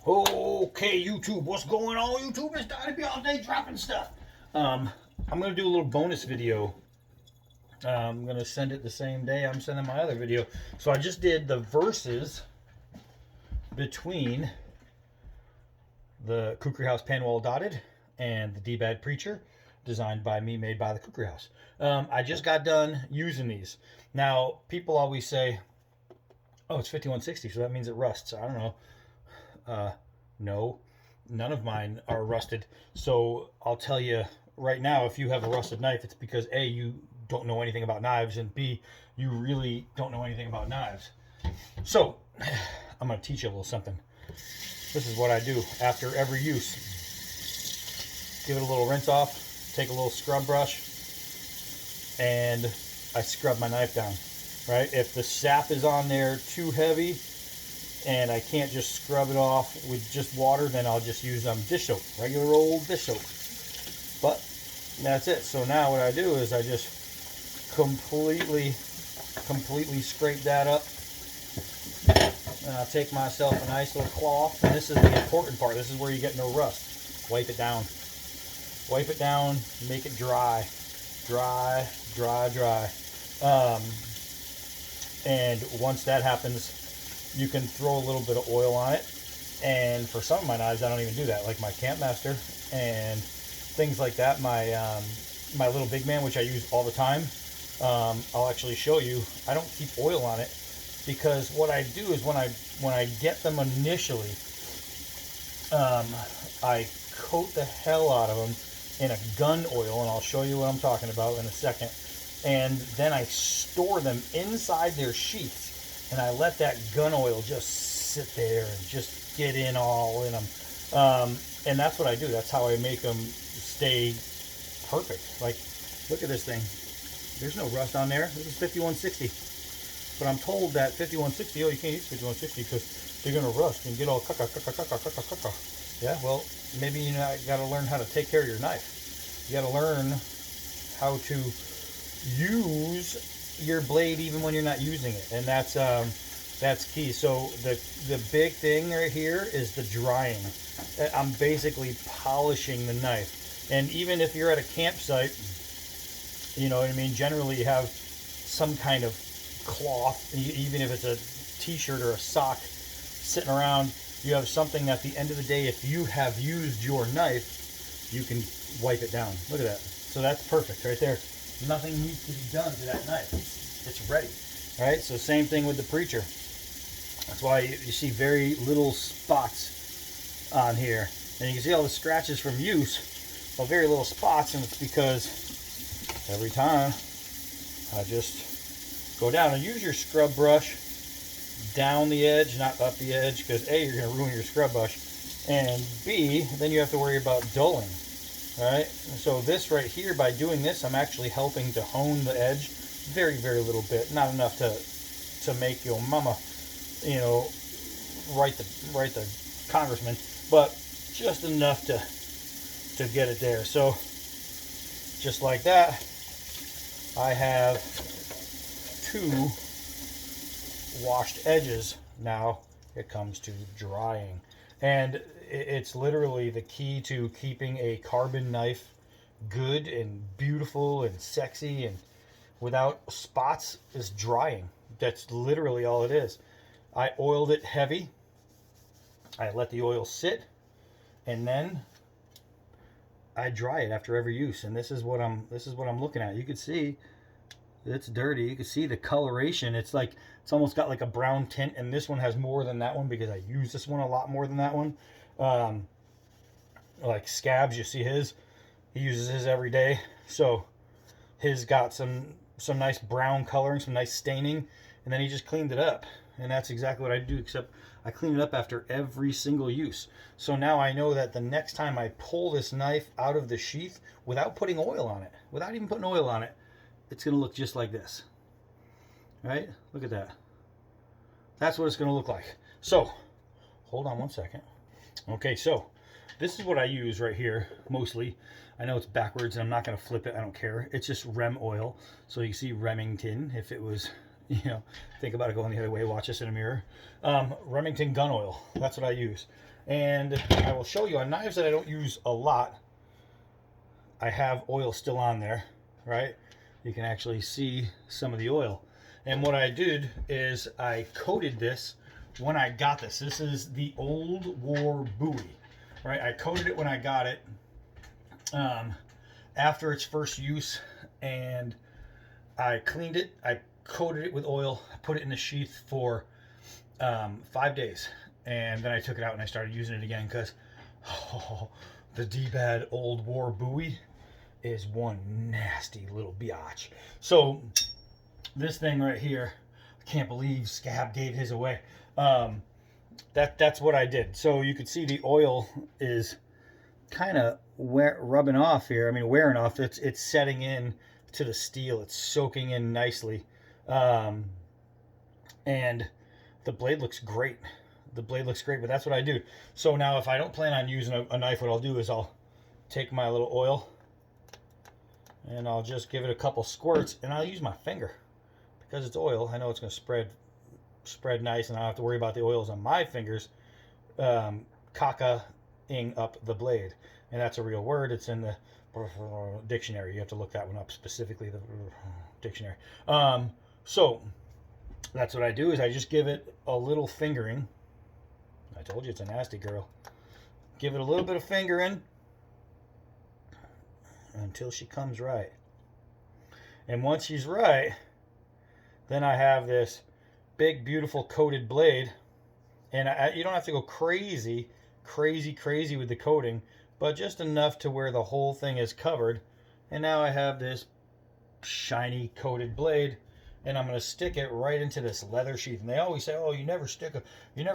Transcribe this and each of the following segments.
Okay, YouTube, what's going on, YouTube? It's Donnie B all day dropping stuff. I'm gonna do a little bonus video. I'm gonna send it the same day I'm sending my other video. So I just did the verses between the Kukri House Panwall Dotted and the D-Bad Preacher, designed by me, made by the Kukri House. I just got done using these. Now, people always say, oh, it's 5160, so that means it rusts. I don't know. No, none of mine are rusted. So I'll tell you right now, if you have a rusted knife, it's because A, you don't know anything about knives, and B, you really don't know anything about knives. So I'm going to teach you a little something. This is what I do after every use. Give it a little rinse off, take a little scrub brush, and I scrub my knife down. Right? If the sap is on there too heavy, and I can't just scrub it off with just water, then I'll just use dish soap, regular old dish soap. But that's it. So now what I do is I just completely scrape that up. And I'll take myself a nice little cloth, and this is the important part. This is where you get no rust. Wipe it down. Wipe it down, make it dry. Dry. And once that happens, you can throw a little bit of oil on it. And for some of my knives, I don't even do that, like my Campmaster and things like that. My my little big man, which I use all the time, I'll actually show you. I don't keep oil on it, because what I do is when I get them initially, I coat the hell out of them in a gun oil, and I'll show you what I'm talking about in a second. And then I store them inside their sheaths, and I let that gun oil just sit there and just get in all in them. And that's what I do. That's how I make them stay perfect. Like, look at this thing. There's no rust on there. This is 5160. But I'm told that 5160, oh, you can't use 5160 because they're going to rust and get all caca. Yeah, well, maybe you got to learn how to take care of your knife. You got to learn how to use your blade even when you're not using it, and that's key. So the big thing right here is the drying. I'm basically polishing the knife, and even if you're at a campsite, you know what I mean, generally you have some kind of cloth, even if it's a t-shirt or a sock sitting around, you have something that at the end of the day, if you have used your knife, you can wipe it down. Look at that. So that's perfect right there. Nothing needs to be done to that knife. It's ready. All right, so same thing with the Preacher. That's why you see very little spots on here. And you can see all the scratches from use, well, very little spots, and it's because every time I just go down and use your scrub brush down the edge, not up the edge, because A, you're going to ruin your scrub brush, and B, then you have to worry about dulling. Alright, so this right here, by doing this, I'm actually helping to hone the edge very little bit. Not enough to make your mama, you know, write the congressman, but just enough to get it there. So just like that, I have two washed edges. Now it comes to drying, and it's literally the key to keeping a carbon knife good and beautiful and sexy and without spots is drying. That's literally all it is. I oiled it heavy. I let the oil sit, and then I dry it after every use. And this is what I'm looking at. You can see it's dirty. You can see the coloration. It's like it's almost got like a brown tint, and this one has more than that one because I use this one a lot more than that one. Like Scabs, you see his, he uses his every day, so his got some nice brown coloring, some nice staining, and then he just cleaned it up. And that's exactly what I do, except I clean it up after every single use. So now I know that the next time I pull this knife out of the sheath without putting oil on it, without even putting oil on it, it's going to look just like this. Right? Look at that. That's what it's going to look like. So, hold on one second. Okay, so this is what I use right here, mostly. I know it's backwards, and I'm not going to flip it. I don't care. It's just Rem oil. So you see Remington, if it was, You know, think about it going the other way, watch this in a mirror. Remington gun oil, that's what I use. And I will show you on knives that I don't use a lot, I have oil still on there, right? You can actually see some of the oil. And what I did is I coated this when I got this. This is the Old War Bowie, right? I coated it when I got it after its first use, and I cleaned it. I coated it with oil, put it in the sheath for 5 days, and then I took it out and I started using it again because the D-Bad Old War Bowie is one nasty little biatch. So this thing right here, I can't believe Scab gave his away. That's what I did. So you could see the oil is kind of rubbing off here. I mean, wearing off. It's setting in to the steel. It's soaking in nicely, and the blade looks great. The blade looks great, but that's what I do. So now if I don't plan on using a knife, what I'll do is I'll take my little oil and I'll just give it a couple squirts, and I'll use my finger because it's oil. I know it's going to spread nice, and I don't have to worry about the oils on my fingers caca-ing up the blade. And that's a real word. It's in the dictionary. You have to look that one up specifically, the dictionary. So that's what I do is I just give it a little fingering. I told you it's a nasty girl. Give it a little bit of fingering until she comes right. And once she's right, then I have this big, beautiful coated blade. And you don't have to go crazy with the coating, but just enough to where the whole thing is covered. And now I have this shiny coated blade, and I'm going to stick it right into this leather sheath. And they always say, oh, you never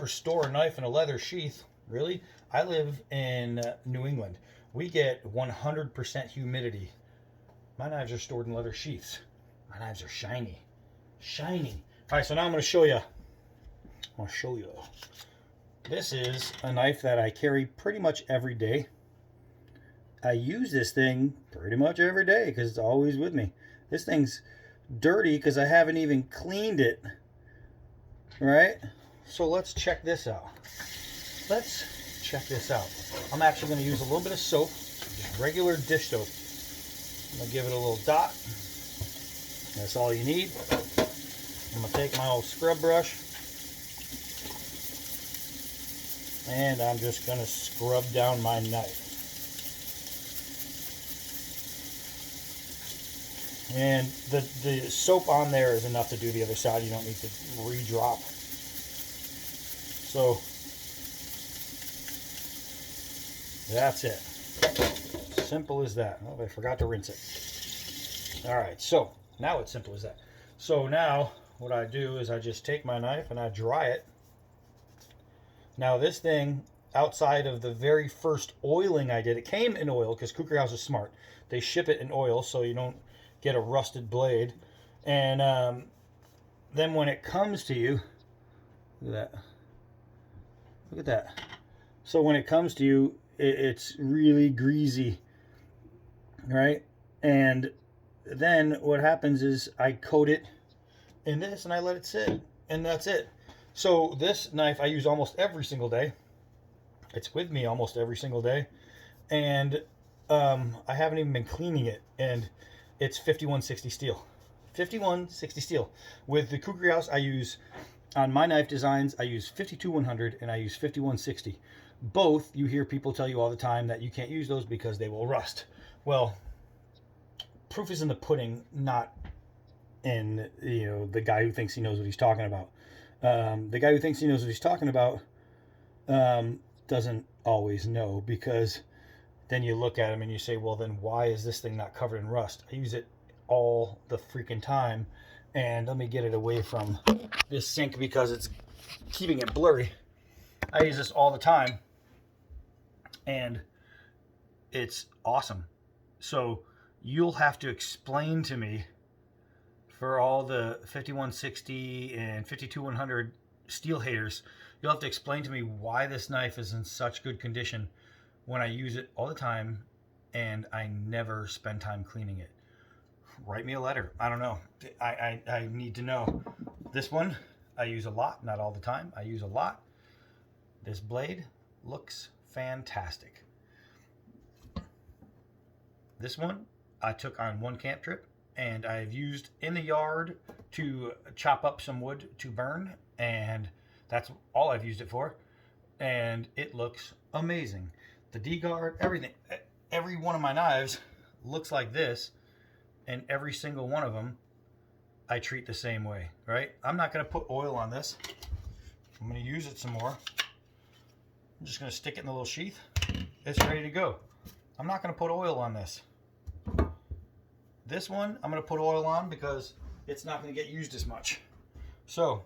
store a knife in a leather sheath. Really? I live in New England. We get 100% humidity. My knives are stored in leather sheaths. My knives are shiny. Shiny. All right, so now I'm going to show you. This is a knife that I carry pretty much every day. I use this thing pretty much every day because it's always with me. This thing's dirty because I haven't even cleaned it. Right? So let's check this out. I'm actually going to use a little bit of soap, just regular dish soap. I'm going to give it a little dot. That's all you need. I'm going to take my old scrub brush, and I'm just going to scrub down my knife. And the soap on there is enough to do the other side. You don't need to re-drop. So that's it. Simple as that. Oh, I forgot to rinse it. All right, so now it's simple as that. So now what I do is I just take my knife and I dry it. Now this thing, outside of the very first oiling I did, it came in oil because Kukri House is smart. They ship it in oil so you don't get a rusted blade. And then when it comes to you, look at that. Look at that. So when it comes to you, it's really greasy, right? And then what happens is I coat it in this and I let it sit, and that's it. So this knife I use almost every single day. It's with me almost every single day, and I haven't even been cleaning it. And it's 5160 steel. 5160 steel. With the Kukri House, I use, on my knife designs, I use 52100 and I use 5160. Both, you hear people tell you all the time that you can't use those because they will rust. Well, proof is in the pudding, not in the guy who thinks he knows what he's talking about. The guy who thinks he knows what he's talking about doesn't always know, because then you look at him and you say, well, then why is this thing not covered in rust? I use it all the freaking time. And let me get it away from this sink because it's keeping it blurry. I use this all the time, and it's awesome. So you'll have to explain to me, for all the 5160 and 52100 steel haters, you'll have to explain to me why this knife is in such good condition when I use it all the time and I never spend time cleaning it. Write me a letter. I don't know. I need to know. This one I use a lot, not all the time. I use a lot. This blade looks fantastic. This one I took on one camp trip, and I've used in the yard to chop up some wood to burn, and that's all I've used it for. And it looks amazing. The D-guard, everything, every one of my knives looks like this, and every single one of them I treat the same way, right? I'm not going to put oil on this. I'm going to use it some more. I'm just going to stick it in the little sheath. It's ready to go. I'm not going to put oil on this. This one I'm going to put oil on because it's not going to get used as much. So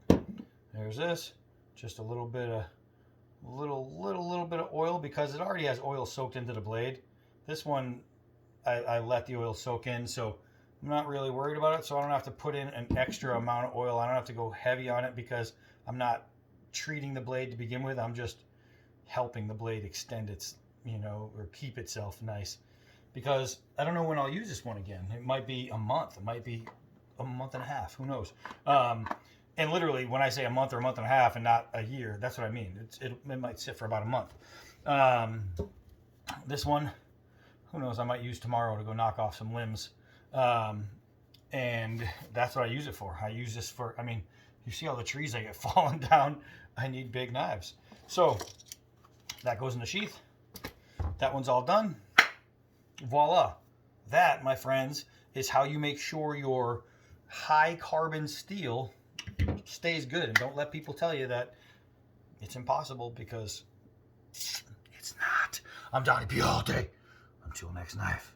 there's this, just a little bit of little bit of oil because it already has oil soaked into the blade. This one I let the oil soak in, so I'm not really worried about it. So I don't have to put in an extra amount of oil. I don't have to go heavy on it because I'm not treating the blade to begin with. I'm just helping the blade extend its, or keep itself nice. Because I don't know when I'll use this one again. It might be a month. It might be a month and a half. Who knows? And literally, when I say a month or a month and a half and not a year, that's what I mean. It might sit for about a month. This one, who knows? I might use tomorrow to go knock off some limbs. And that's what I use it for. I use this for, you see all the trees I get falling down. I need big knives. So that goes in the sheath. That one's all done. Voila. That, my friends, is how you make sure your high carbon steel stays good. And don't let people tell you that it's impossible, because it's not. I'm Donnie P all day. Until next knife.